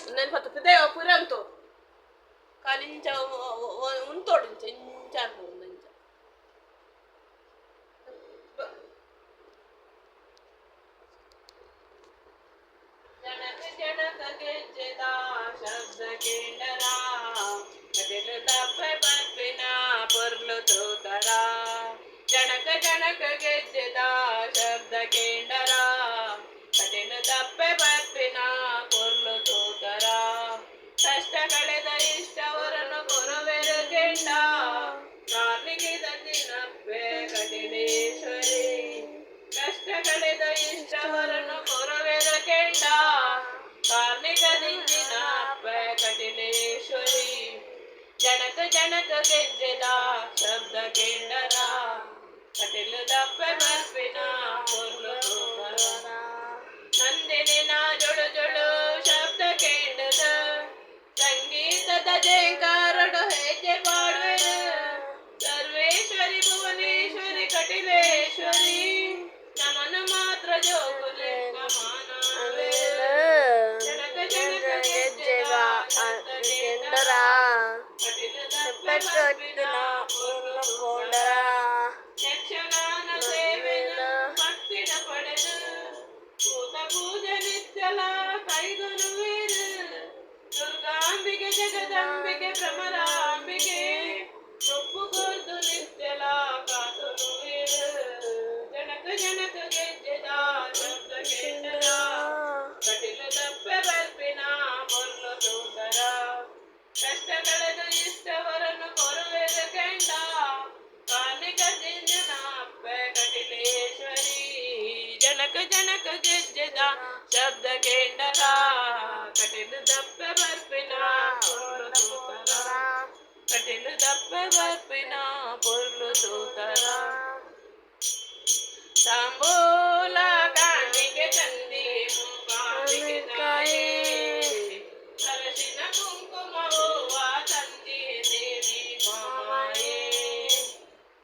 Nên Phật cái đeo phụ răng tổ kalin cha un todin cha chan ho nan cha जनक ಗೆಜ್ಜೆದ ಶಬ್ದ ಕೇಂಡರ ಕಟೆಲ ತಪ್ಪೆ ಬರ್ಪಿನ ಪೊರ್ಲು ತೋತರ ಜನಕ ಗೆಜ್ಜೆದ ಶಬ್ದ ಕೇಂಡರ ಕಟೆಲ ತಪ್ಪೆ ಬರ್ಪಿನ ಪೊರ್ಲು ತೋತರ ಕಷ್ಟ ಕಳೆದ ಇಷ್ಟವರನ್ನು ಕೊರವೆರು ಕೆಂಡ ಕಾರ್ಮಿಗೆ ದಂದಿನಪ್ಪೆ ಕಟಿಲೇಶ್ವರಿ ಕಷ್ಟ ಕಳೆದ ಇಷ್ಟವರನ್ನು ಕೊರವೆರು ಕೆಂಡ ಕಾರ್ಮಿಕ ದಿಂದಿನ ಅಪ್ಪೆ ಕಟಿಲೇಶ್ವರಿ ಜನಕ ಗೆಜ್ಜೆದ ಶಬ್ದ ಕೇಂಡರ ಕಟಿಲು ದಪ್ಪೆ ಬರ್ಪಿನ ಪೊರ್ಲು ತೋತರ ನಂದಿನಿನ ಜೊಳು ಜೊಳು ಶಬ್ದ ಕೇಂಡದ ಸಂಗೀತದ ಜಯಕಾರಡು ಹೆಜ್ಜೆ ಪಾಡುವೆನು ಸರ್ವೇಶ್ವರಿ ಭುವನೇಶ್ವರಿ ಕಟಿಲೇಶ್ವರಿ ನಮನು ಮಾತ್ರ ಜೋಗುಲೆ ಕಮಾನವೇ ಜನಕ ಗೆಜ್ಜೆದ ಶಬ್ದ ಕೇಂಡರ ಕಟಿಲು ದಪ್ಪೆ ಬರ್ಪಿನ ಪೊರ್ಲು ತೋತರ ಯಕ್ಷಗಾನ ಸೇವೆನ ಭಕ್ತಿನ ಪಡೆದು ಕೂತ ಪೂಜೆ ನಿತ್ಯಲ ಕೈಗೊಳ್ಳುವೇನು ದುರ್ಗಾಂಬಿಕೆ ಜಗದಂಬಿಕೆ ಭ್ರಮರಾಂಬಿಕೆ ಒಪ್ಪುಗೊರ್ದು ನಿತ್ಯಲ ಕಾತುರುವೇನು ಜನಕ ಗೆಜ್ಜೆದ ಶಬ್ದ ಕೇಂಡರ ಕಟಿಲು ದಪ್ಪೆ ಬರ್ಪಿನ ಪೊರ್ಲು ತೋತರ ಕಷ್ಟ ಕಳೆದು ಇಷ್ಟವರನ್ನು ಕೊರುವೆದು ಕೆಂಡ ಕಾರ್ಮಿಕ ದಿಂದಿನ ಅಪ್ಪೆ ಕಟಿಲೇಶ್ವರಿ ಜನಕ ಗೆಜ್ಜೆದ ಶಬ್ದ ಕೇಂಡರ ಕಟಿಲು ದಪ್ಪೆ ಬರ್ಪಿನ ಪೊರ್ಲು ತೋತರ ಕಟಿಲು ದಪ್ಪೆ ಬರ್ಪಿನ ಪೊರ್ಲು ತೋತರ ತಾಂಬೂಲ ಕಾಣಿಕೆ ತಂದಿ ಮೂಕಾಂಬಿಕೆ ತಾಯೇ ಅರಶಿನ ಕುಂಕುಮ ಹೂವ ತಂದಿ ದೇವಿ ಮಾಮಾಯೇ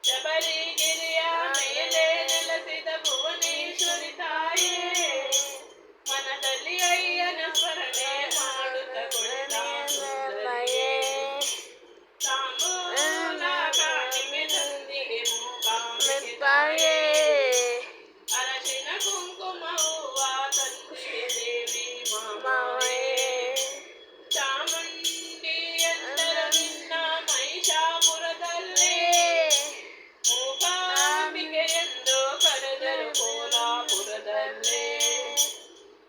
ಶಬರಿಗಿರಿಯ ಮೇಲೆ ನೆಲೆಸಿದ ಭುವನೇಶ್ವರಿ ತಾಯೇ ಮನದಲ್ಲಿ ಅಯ್ಯನ ಸ್ಮರಣೆ ಮಾಡುತ್ತ ಕುಳಿತ ಸುಂದರಿಯೇ ತಾಂಬೂಲ ಕಾಣಿಕೆ ತಂದಿಗೆ ಮೂಕಾಂಬಿಕೆ ತಾಯೇ ಅರಶಿನ ಕುಂಕುಮ ಹೂವ ತಂದಿ ದೇವಿ ಮಾಮಾಯೇ ಚಾಮುಂಡಿ ಎಂದರ ನಿನ್ನ ಮಹಿಷಾಪುರದಲ್ಲಿ ಮೂಕಾಂಬಿಕೆ ಎಂದು ಕರೆದರು ಕೋಲಾಪುರದಲ್ಲಿ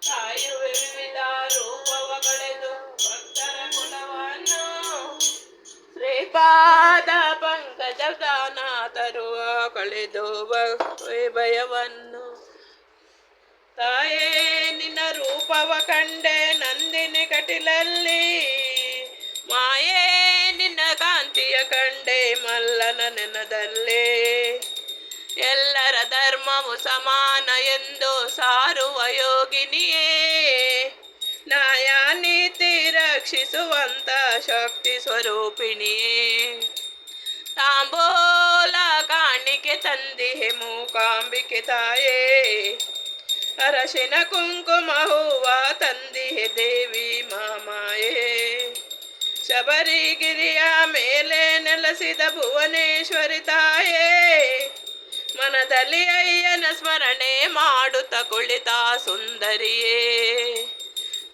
ಕಾಯುವೆ ವಿವಿಧ ರೂಪವ ಕಳೆದು ಭಕ್ತರ ಕುಲವನ್ನು ಶ್ರೀಪಾದ ಪಂಕಜ ದಾನ ತರುವ ಕಳೆದು ಭಯವನ್ನು ತಾಯೇ ನಿನ್ನ ರೂಪವ ಕಂಡೆ ನಂದಿನಿ ಕಟಿಲಲ್ಲಿ ಮಾಯೇ ನಿನ್ನ ಕಾಂತಿಯ ಕಂಡೆ ಮಲ್ಲನ ನೆನದಲ್ಲಿ ಎಲ್ಲರ ಧರ್ಮವು ಸಮಾನ ಎಂದು ಸಾರುವ ಯೋಗಿನಿಯೇ ನ್ಯಾಯ ನೀತಿ ರಕ್ಷಿಸುವಂತ ಶಕ್ತಿ ಸ್ವರೂಪಿಣಿಯೇ ತಾಂಬೂಲ ಕಾಣಿಕೆ ತಂದಿಹೆ ಮೂಕಾಂಬಿಕೆ ತಾಯೇ ಅರಶಿನ ಕುಂಕುಮ ಹೂವ ತಂದಿಹೆ ದೇವಿ ಮಾಮಾಯೇ ಶಬರಿಗಿರಿಯ ಮೇಲೆ ನೆಲೆಸಿದ ಭುವನೇಶ್ವರಿ ತಾಯೇ ಮನದಲ್ಲಿ ಅಯ್ಯನ ಸ್ಮರಣೆ ಮಾಡುತ್ತ ಕುಳಿತ ಸುಂದರಿಯೇ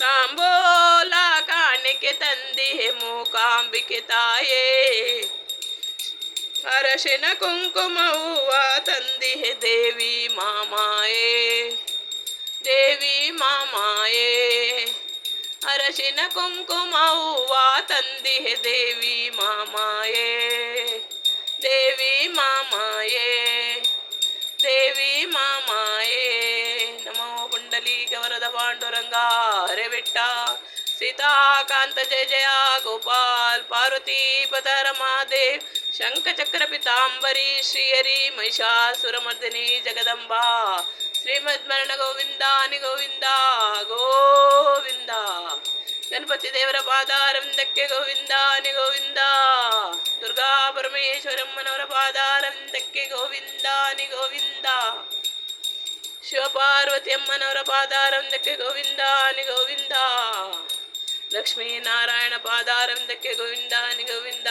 ತಾಂಬೂಲ ಕಾಣಿಕೆ ತಂದಿಹೆ ಮೂಕಾಂಬಿಕೆ ತಾಯೇ ಅರಶಿನ ಕುಂಕುಮ ಹೂವ ತಂದಿಹೆ ದೇವಿ ಮಾಮಾಯೇ ದೇವಿ ಮಾಮಾಯೇ ಅರಶಿನ ಕುಂಕುಮ ಹೂವ ತಂದಿಹೆ ದೇವಿ ಮಾಮಾಯೇ ದೇವಿ ಮಾಮಾಯೇ ದೇವಿ ಮಾಮಾಯೇ ನಮೋ ಪುಂಡಲೀಕ ವರದ ಪಾಂಡುರಂಗ ಹರೆ ಬಿಟ್ಟ सीताकांत जय जया गोपाल पार्वती पद रमादेव शंख चक्र पितांबरी श्रीहरि महिषासुरमर्दिनी जगदंबा श्रीमद्मरण गोविंदानि गोविंद गोविंद गणपति देवर पादारविंदಕ್ಕೆ ಗೋವಿಂದಾನಿ ಗೋವಿಂದ ದುರ್ಗಾ ಪರಮೇಶ್ವರಮ್ಮನವರ ಪಾದಾರವಿಂದಕ್ಕೆ ಗೋವಿಂದಾನಿ ಗೋವಿಂದ ಶಿವಪಾರ್ವತಿಯಮ್ಮನವರ ಪಾದಾರಂದಕ್ಕೆ ಗೋವಿಂದ ನಿ ಗೋವಿಂದ. ಲಕ್ಷ್ಮೀನಾರಾಯಣ ಪಾದಾರಂದಕ್ಕೆ ಗೋವಿಂದ ನಿ ಗೋವಿಂದ.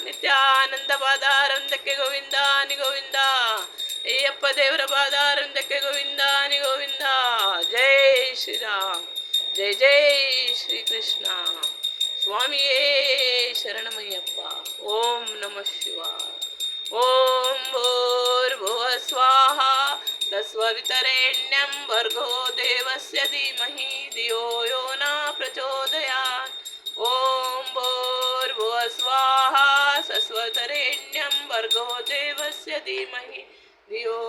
ನಿತ್ಯಾನಂದ ಪಾದಾರಂದಕ್ಕೆ ಗೋವಿಂದ ನಿ ಗೋವಿಂದ. ಅಯ್ಯಪ್ಪ ದೇವರ ಪಾದಾರಂದಕ್ಕೆ ಗೋವಿಂದ ನಿ ಗೋವಿಂದ. ಜೈ ಶ್ರೀರಾಮ್, ಜೈ ಜೈ ಶ್ರೀಕೃಷ್ಣ. ಸ್ವಾಮಿಯೇ ಶರಣಮಯ್ಯಪ್ಪ. ಓಂ ನಮಃ ಶಿವಾಯ. ಓಂ ಭೂರ್ಭುವ ಸ್ವಾಹ ತಸ್ಸವಿತುರ್ವರೆಣ್ಯಂ ಭರ್ಗೋ ದೇವಸ್ಯ ಧೀಮಹಿ ಧಿಯೋ ಯೋ ನ ಪ್ರಚೋದಯಾತ್. ಓಂ ಭೂರ್ಭುವ ಸ್ವಾಹ ತಸ್ಸವಿತುರ್ವರೆಣ್ಯಂ ಭರ್ಗೋ ದೇವಸ್ಯ ಧೀಮಹಿ ಧಿಯೋ